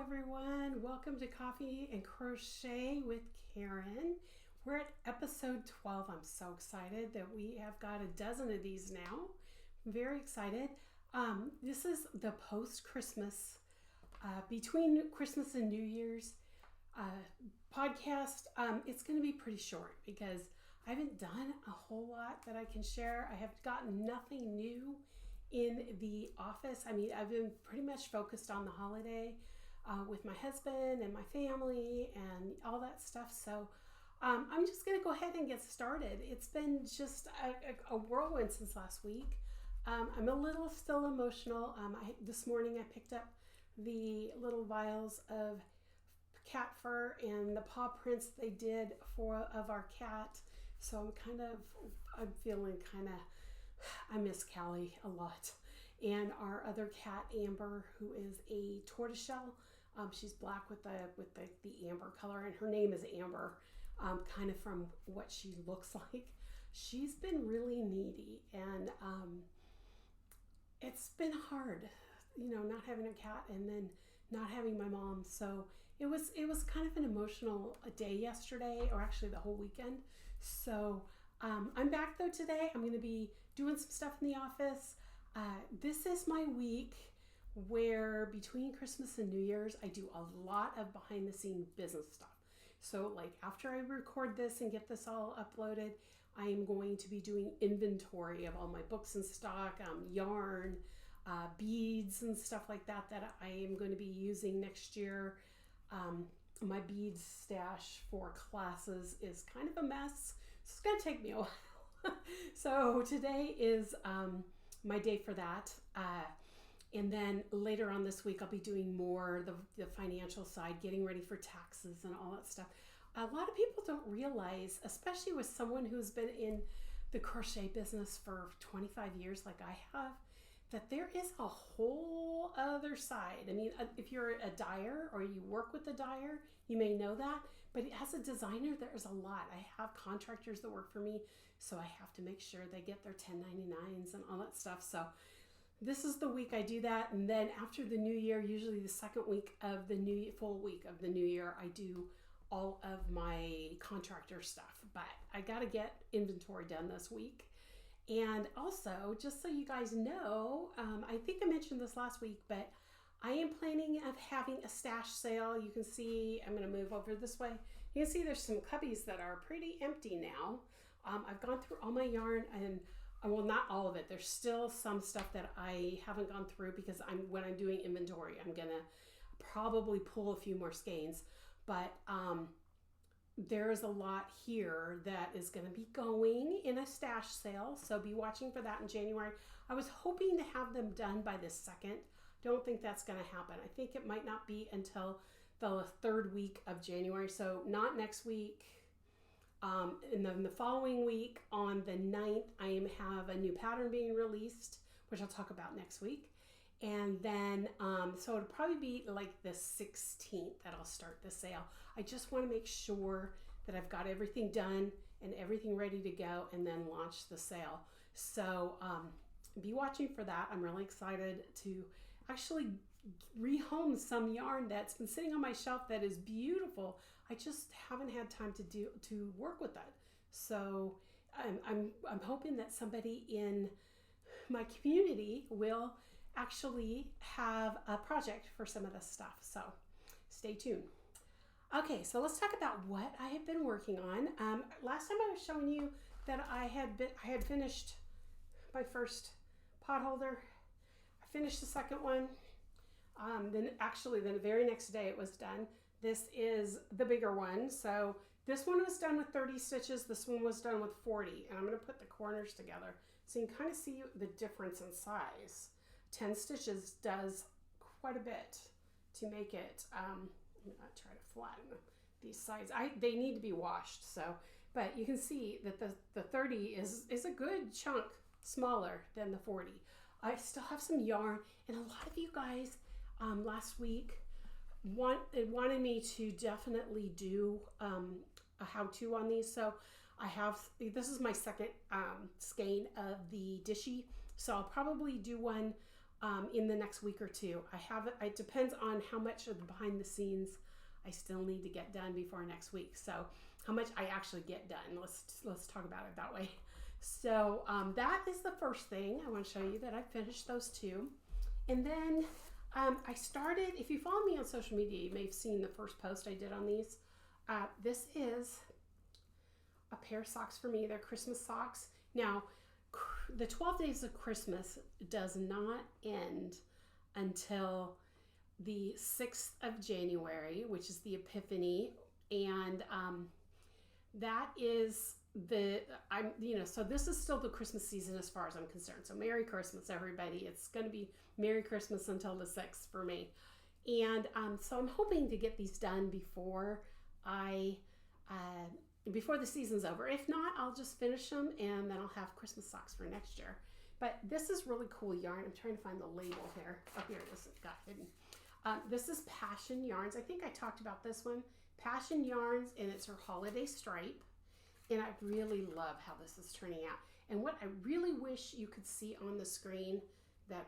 everyone. Welcome to Coffee and Crochet with Karen. We're at episode 12. I'm so excited that we have got a dozen of these now. I'm very excited. This is the post-Christmas, between Christmas and New Year's podcast. It's going to be pretty short because I haven't done a whole lot that I can share. I have gotten nothing new in the office. I mean, I've been pretty much focused on the holiday with my husband and my family and all that stuff. So I'm just going to go ahead and get started. It's been just a whirlwind since last week. I'm a little still emotional. This morning I picked up the little vials of cat fur and the paw prints they did of our cat. So I'm feeling I miss Callie a lot. And our other cat, Amber, who is a tortoiseshell. She's black with the amber color, and her name is Amber, kind of from what she looks like. She's been really needy, and it's been hard, not having a cat and then not having my mom. So it was kind of an emotional day yesterday, or actually the whole weekend. So I'm back though today. I'm going to be doing some stuff in the office. This is my week where between Christmas and New Year's, I do a lot of behind the scenes business stuff. So like after I record this and get this all uploaded, I am going to be doing inventory of all my books in stock, yarn, beads and stuff like that I am going to be using next year. My beads stash for classes is kind of a mess. So it's going to take me a while. So today is my day for that. And then later on this week, I'll be doing more the financial side, getting ready for taxes and all that stuff. A lot of people don't realize, especially with someone who's been in the crochet business for 25 years like I have, that there is a whole other side. I mean, if you're a dyer or you work with a dyer, you may know that. But as a designer, there's a lot. I have contractors that work for me, so I have to make sure they get their 1099s and all that stuff. So this is the week I do that. And then after the new year, usually the second week of the full week of the new year, I do all of my contractor stuff. But I got to get inventory done this week. And also, just so you guys know, I think I mentioned this last week, but I am planning of having a stash sale. You can see, I'm going to move over this way. You can see there's some cubbies that are pretty empty now. I've gone through all my yarn, and well, not all of it. There's still some stuff that I haven't gone through because when I'm doing inventory, I'm going to probably pull a few more skeins. But there is a lot here that is going to be going in a stash sale. So be watching for that in January. I was hoping to have them done by the 2nd. Don't think that's going to happen. I think it might not be until the 3rd week of January. So not next week. And then the following week on the 9th, I have a new pattern being released, which I'll talk about next week. And then, so it'll probably be like the 16th that I'll start the sale. I just want to make sure that I've got everything done and everything ready to go and then launch the sale. So be watching for that. I'm really excited to actually rehome some yarn that's been sitting on my shelf that is beautiful. I just haven't had time to work with that. So I'm hoping that somebody in my community will actually have a project for some of this stuff. So stay tuned. Okay, so let's talk about what I have been working on. Last time I was showing you that I had finished my first pot holder. I finished the second one. Then the very next day it was done. This is the bigger one. So this one was done with 30 stitches. This one was done with 40. And I'm going to put the corners together so you can kind of see the difference in size. 10 stitches does quite a bit to make it. I'm going to try to flatten these sides. They need to be washed. So, but you can see that the 30 is a good chunk smaller than the 40. I still have some yarn, and a lot of you guys last week wanted me to definitely do a how-to on these. So this is my second skein of the Dishy. So I'll probably do one in the next week or two. It depends on how much of the behind the scenes I still need to get done before next week. So how much I actually get done. Let's talk about it that way. So that is the first thing I want to show you, that I finished those two. And then I started, if you follow me on social media, you may have seen the first post I did on these. This is a pair of socks for me. They're Christmas socks. Now, the 12 days of Christmas does not end until the 6th of January, which is the Epiphany. And that is so this is still the Christmas season as far as I'm concerned. So Merry Christmas, everybody. It's going to be Merry Christmas until the 6th for me. And so I'm hoping to get these done before the season's over. If not, I'll just finish them and then I'll have Christmas socks for next year. But this is really cool yarn. I'm trying to find the label here. Oh, here it is. It got hidden. This is Passion Yarns. I think I talked about this one. Passion Yarns, and it's her holiday stripe. And I really love how this is turning out. And what I really wish you could see on the screen that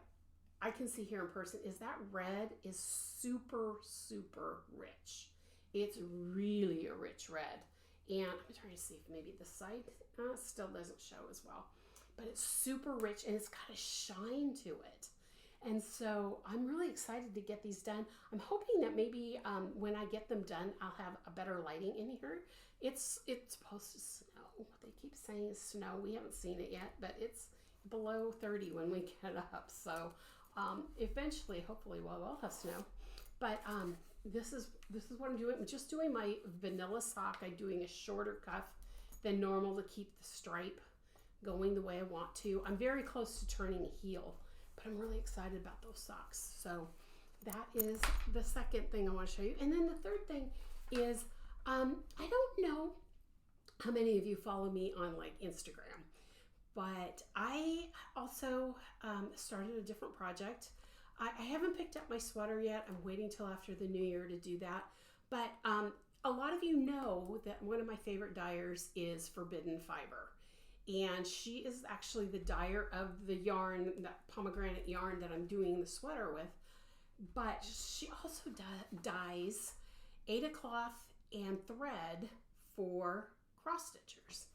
I can see here in person is that red is super, super rich. It's really a rich red. And I'm trying to see if maybe the side still doesn't show as well. But it's super rich and it's got a shine to it. And so I'm really excited to get these done. I'm hoping that maybe when I get them done, I'll have a better lighting in here. It's supposed to snow. They keep saying it's snow. We haven't seen it yet, but it's below 30 when we get up. So eventually, hopefully, we'll have snow. But this is what I'm doing. I'm just doing my vanilla sock. I'm doing a shorter cuff than normal to keep the stripe going the way I want to. I'm very close to turning a heel, but I'm really excited about those socks. So that is the second thing I want to show you. And then the third thing is, I don't know how many of you follow me on like Instagram, but I also started a different project. I haven't picked up my sweater yet. I'm waiting till after the new year to do that. But a lot of you know that one of my favorite dyers is Forbidden Fiber. And she is actually the dyer of the yarn, that pomegranate yarn that I'm doing the sweater with. But she also dyes Aida cloth and thread for cross stitchers.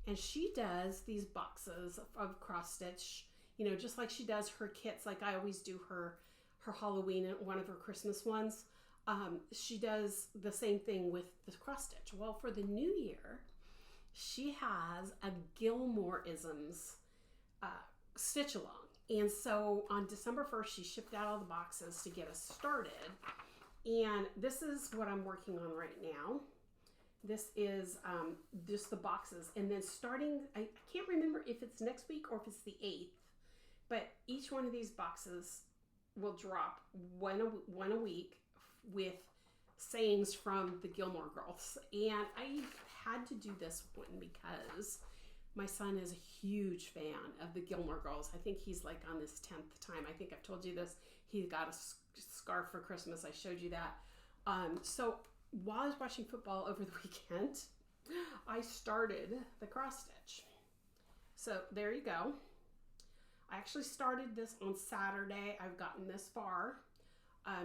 And she does these boxes of cross stitch, you know, just like she does her kits, like I always do her Halloween and one of her Christmas ones. She does the same thing with the cross stitch. Well, for the new year, she has a Gilmore-isms stitch along. And so on December 1st, she shipped out all the boxes to get us started. And this is what I'm working on right now. This is just the boxes. And then starting, I can't remember if it's next week or if it's the 8th, but each one of these boxes will drop one a week with sayings from the Gilmore Girls. And I had to do this one because my son is a huge fan of the Gilmore Girls. I think he's like on his 10th time. I think I've told you this. He got a scarf for Christmas. I showed you that. So while I was watching football over the weekend, I started the cross stitch. So there you go. I actually started this on Saturday. I've gotten this far.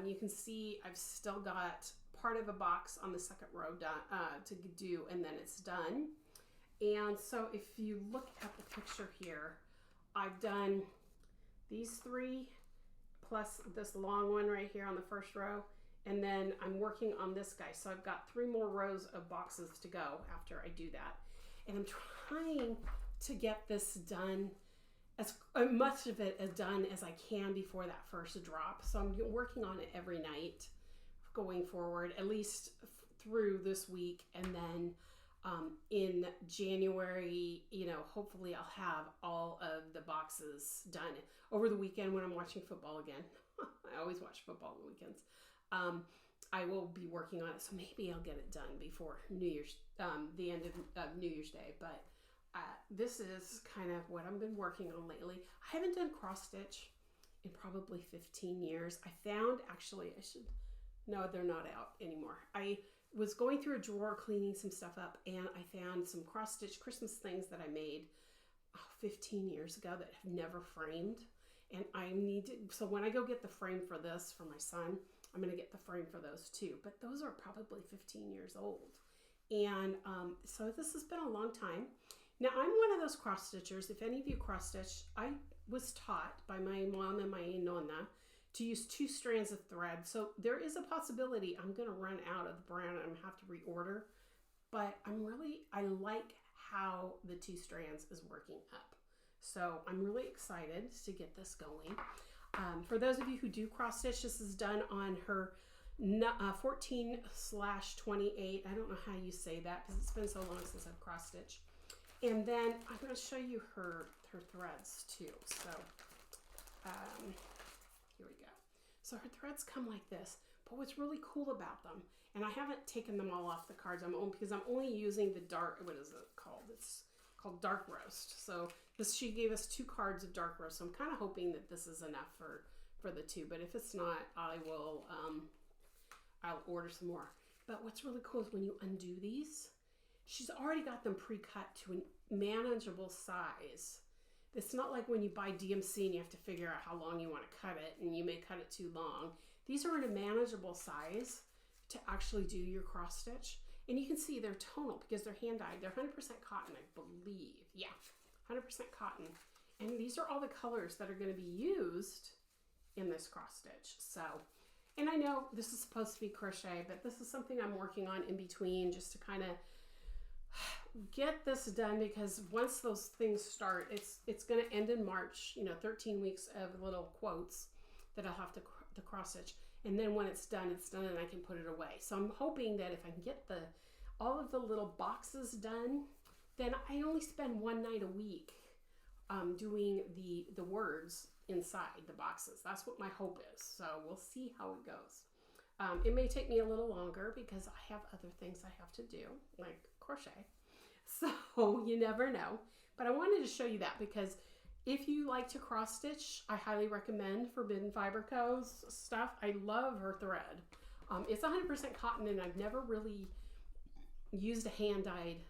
You can see I've still got part of a box on the second row done, to do, and then it's done. And so if you look at the picture here, I've done these three plus this long one right here on the first row, and then I'm working on this guy. So I've got 3 more rows of boxes to go after I do that. And I'm trying to get this done, as much of it as done as I can before that first drop. So I'm working on it every night going forward, at least through this week. And then in January, you know, hopefully I'll have all of the boxes done. Over the weekend when I'm watching football again, I always watch football on the weekends, I will be working on it. So maybe I'll get it done before New Year's, the end of New Year's Day. But this is kind of what I've been working on lately. I haven't done cross stitch in probably 15 years. I found, actually, no, they're not out anymore. I was going through a drawer cleaning some stuff up, and I found some cross stitch Christmas things that I made 15 years ago that have never framed. And I need to, so when I go get the frame for this for my son, I'm going to get the frame for those too. But those are probably 15 years old. And so this has been a long time. Now I'm one of those cross stitchers. If any of you cross stitch, I was taught by my mom and my nonna to use 2 strands of thread. So there is a possibility I'm going to run out of the brand and have to reorder. But I like how the 2 strands is working up. So I'm really excited to get this going. For those of you who do cross stitch, this is done on her 14/28. I don't know how you say that because it's been so long since I've cross stitched. And then I'm going to show you her threads too. So here we go. So her threads come like this. But what's really cool about them, and I haven't taken them all off the cards because I'm only using the dark, what is it called? It's called Dark Roast. So she gave us 2 cards of Dark Roast. So I'm kind of hoping that this is enough for the 2. But if it's not, I'll order some more. But what's really cool is when you undo these, she's already got them pre-cut to a manageable size. It's not like when you buy DMC and you have to figure out how long you want to cut it, and you may cut it too long. These are in a manageable size to actually do your cross stitch. And you can see they're tonal because they're hand dyed. They're 100% cotton, I believe. Yeah, 100% cotton. And these are all the colors that are going to be used in this cross stitch. So, and I know this is supposed to be crochet, but this is something I'm working on in between just to kind of get this done, because once those things start, it's going to end in March, 13 weeks of little quotes that I'll have to cross stitch. And then when it's done and I can put it away. So I'm hoping that if I can get all of the little boxes done, then I only spend 1 night a week doing the words inside the boxes. That's what my hope is. So we'll see how it goes. It may take me a little longer because I have other things I have to do, like crochet. So you never know. But I wanted to show you that because if you like to cross stitch, I highly recommend Forbidden Fiber Co.'s stuff. I love her thread. It's 100% cotton, and I've never really used a hand-dyed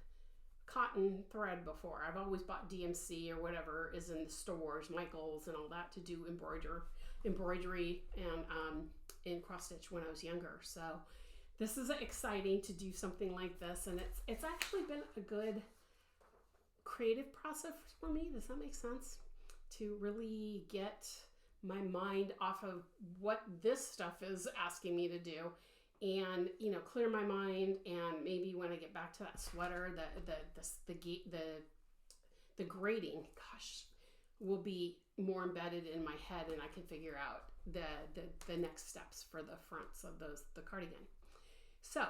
cotton thread before. I've always bought DMC or whatever is in the stores, Michael's and all that, to do embroidery and cross stitch when I was younger. So this is exciting to do something like this, and it's actually been a good creative process for me. Does that make sense? To really get my mind off of what this stuff is asking me to do, and clear my mind, and maybe when I get back to that sweater, the grading, gosh, will be more embedded in my head, and I can figure out the next steps for the fronts of the cardigan. So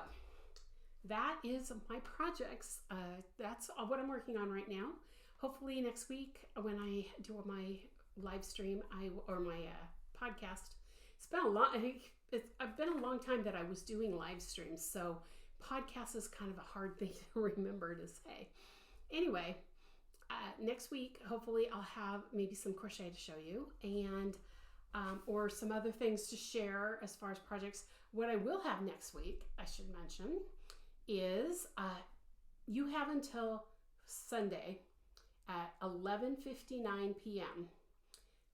that is my projects. That's what I'm working on right now. Hopefully next week when I do my live stream or my podcast, it's been a lot. I've been a long time that I was doing live streams, so podcast is kind of a hard thing to remember to say. Anyway, next week hopefully I'll have maybe some crochet to show you, and or some other things to share as far as projects. What I will have next week, I should mention, is you have until Sunday at 11:59 p.m.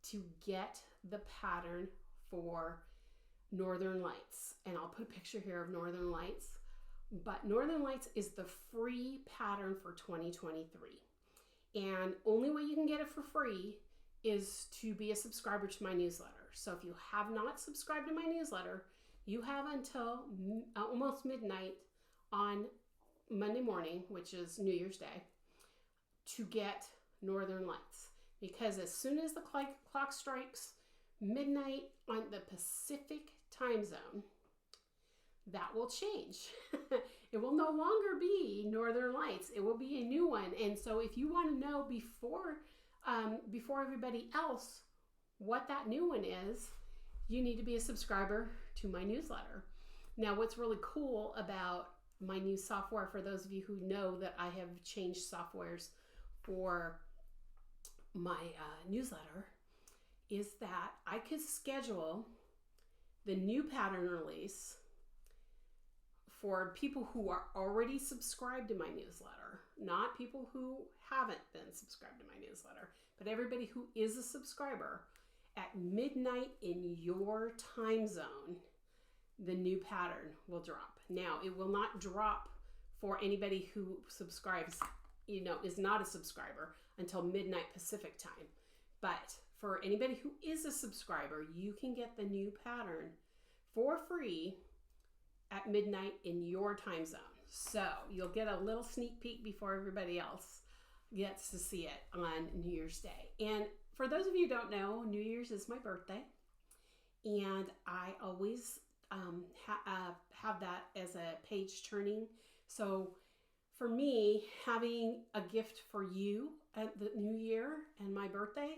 to get the pattern for Northern Lights. And I'll put a picture here of Northern Lights. But Northern Lights is the free pattern for 2023. And only way you can get it for free is to be a subscriber to my newsletter. So if you have not subscribed to my newsletter, you have until almost midnight on Monday morning, which is New Year's Day, to get Northern Lights. Because as soon as the clock strikes midnight on the Pacific time zone, that will change. It will no longer be Northern Lights. It will be a new one. And so if you want to know before everybody else what that new one is, you need to be a subscriber to my newsletter. Now, what's really cool about my new software, for those of you who know that I have changed softwares for my newsletter, is that I could schedule the new pattern release for people who are already subscribed to my newsletter, not people who haven't been subscribed to my newsletter, but everybody who is a subscriber. at midnight in your time zone, the new pattern will drop. Now, it will not drop for anybody who subscribes, is not a subscriber until midnight Pacific time. But for anybody who is a subscriber, you can get the new pattern for free at midnight in your time zone. So you'll get a little sneak peek before everybody else gets to see it on New Year's Day. And for those of you who don't know, New Year's is my birthday. And I always have that as a page turning. So for me, having a gift for you at the new year and my birthday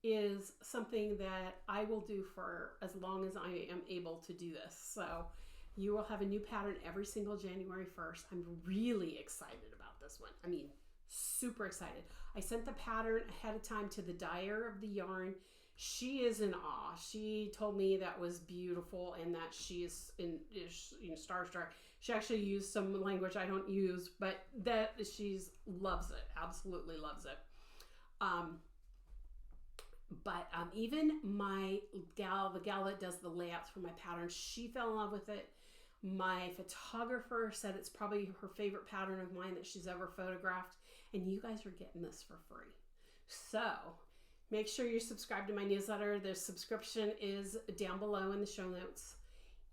is something that I will do for as long as I am able to do this. So you will have a new pattern every single January 1st. I'm really excited about this one. I mean, super excited. I sent the pattern ahead of time to the dyer of the yarn. She is in awe. She told me that was beautiful and that she is starstruck. She actually used some language I don't use, but that she's loves it, absolutely loves it. But even my gal, the gal that does the layouts for my patterns, she fell in love with it. My photographer said it's probably her favorite pattern of mine that she's ever photographed, and you guys are getting this for free. So make sure you're subscribed to my newsletter. The subscription is down below in the show notes.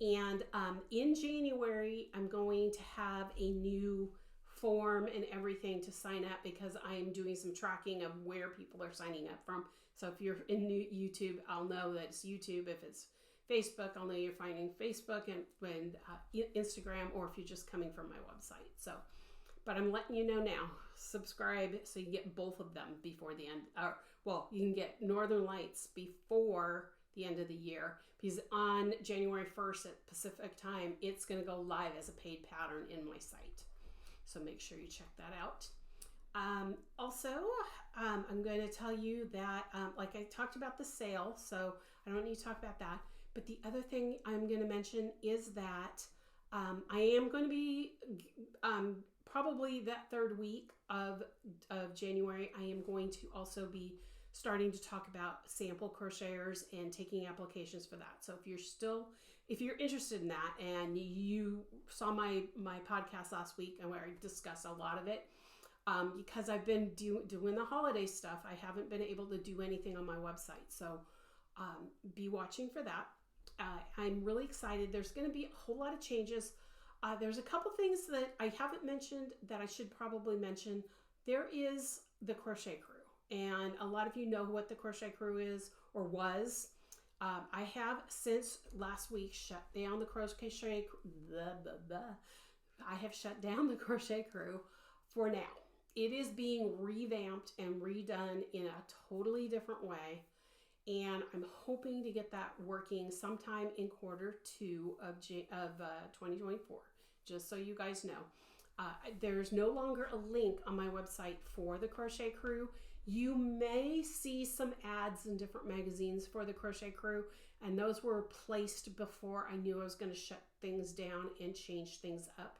And in January, I'm going to have a new form and everything to sign up because I'm doing some tracking of where people are signing up from. So if you're in YouTube, I'll know that it's YouTube. If it's Facebook, I'll know you're finding Facebook and Instagram, or if you're just coming from my website. So, but I'm letting you know now, subscribe so you get both of them before the end. You can get Northern Lights before the end of the year, because on January 1st at Pacific time, it's going to go live as a paid pattern in my site. So make sure you check that out. Also, I'm going to tell you that, like I talked about the sale, so I don't need to talk about that. But the other thing I'm going to mention is that I am going to be, probably that third week of January, I am going to also be starting to talk about sample crocheters and taking applications for that. So if you're interested in that and you saw my podcast last week and where I discussed a lot of it, because I've been doing the holiday stuff, I haven't been able to do anything on my website. So be watching for that. I'm really excited. There's going to be a whole lot of changes. There's a couple things that I haven't mentioned that I should probably mention. There is the Crochet Crew. And a lot of you know what the Crochet Crew is or was. I have since last week shut down the Crochet I have shut down the Crochet Crew for now. It is being revamped and redone in a totally different way. And I'm hoping to get that working sometime in Q2 of 2024, just so you guys know. There's no longer a link on my website for the Crochet Crew. You may see some ads in different magazines for the Crochet Crew, and those were placed before I knew I was going to shut things down and change things up.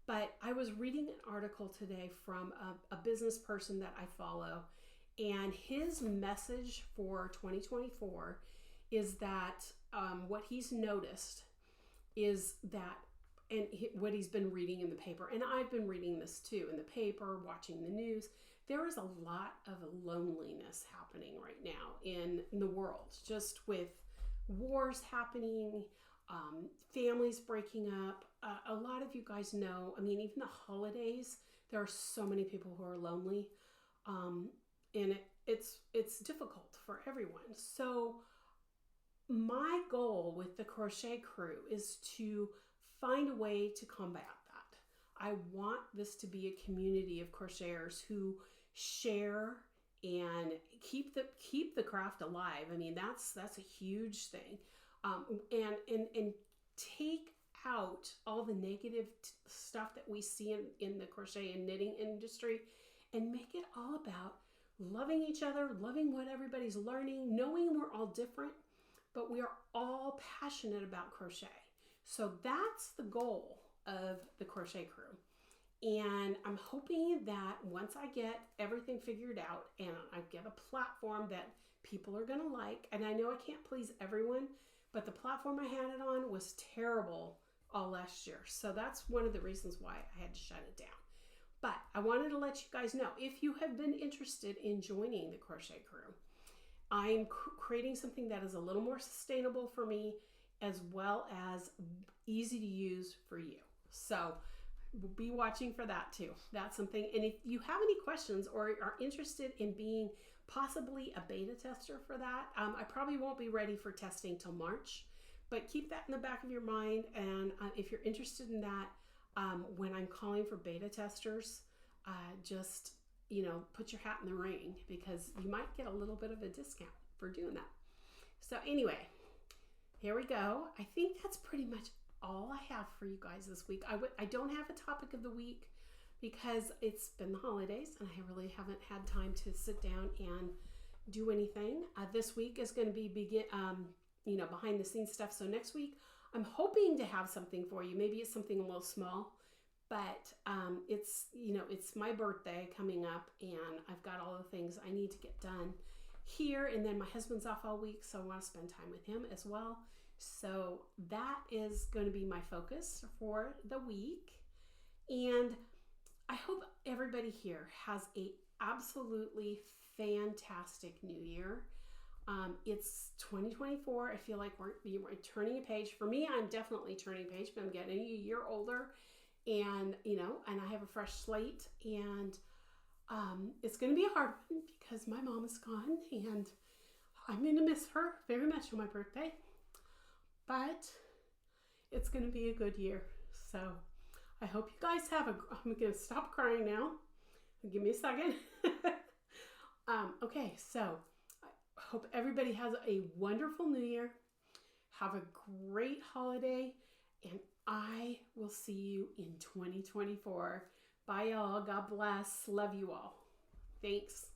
But I was reading an article today from a business person that I follow, and his message for 2024 is that what he's noticed is that, and what he's been reading in the paper, and I've been reading this too in the paper, watching the news, there is a lot of loneliness happening right now in the world, just with wars happening, families breaking up. A lot of you guys know, I mean, even the holidays, there are so many people who are lonely, and it's difficult for everyone. So my goal with the Crochet Crew is to find a way to combat that. I want this to be a community of crocheters who share and keep the craft alive. I mean, that's a huge thing, and take out all the negative stuff that we see in the crochet and knitting industry, and make it all about loving each other, loving what everybody's learning, knowing we're all different, but we are all passionate about crochet. So that's the goal of the Crochet Crew. And I'm hoping that once I get everything figured out and I get a platform that people are going to like, and I know I can't please everyone, but the platform I had it on was terrible all last year. So that's one of the reasons why I had to shut it down. But I wanted to let you guys know, if you have been interested in joining the Crochet Crew, I'm creating something that is a little more sustainable for me, as well as easy to use for you. So we'll be watching for that too. That's something. And if you have any questions or are interested in being possibly a beta tester for that, I probably won't be ready for testing till March, but keep that in the back of your mind. And if you're interested in that, when I'm calling for beta testers, just, put your hat in the ring, because you might get a little bit of a discount for doing that. So anyway, here we go. I think that's pretty much all I have for you guys this week. I don't have a topic of the week because it's been the holidays and I really haven't had time to sit down and do anything. This week is going to be behind the scenes stuff. So next week, I'm hoping to have something for you. Maybe it's something a little small, but it's my birthday coming up and I've got all the things I need to get done here. And then my husband's off all week, so I want to spend time with him as well. So that is going to be my focus for the week. And I hope everybody here has a absolutely fantastic new year. It's 2024. I feel like we're turning a page. For me, I'm definitely turning a page, but I'm getting a year older, and and I have a fresh slate, and it's going to be a hard one because my mom is gone and I'm going to miss her very much on my birthday, but it's going to be a good year. So I hope you guys have I'm going to stop crying now. Give me a second. Okay, so I hope everybody has a wonderful new year. Have a great holiday, and I will see you in 2024. Bye, y'all. God bless. Love you all. Thanks.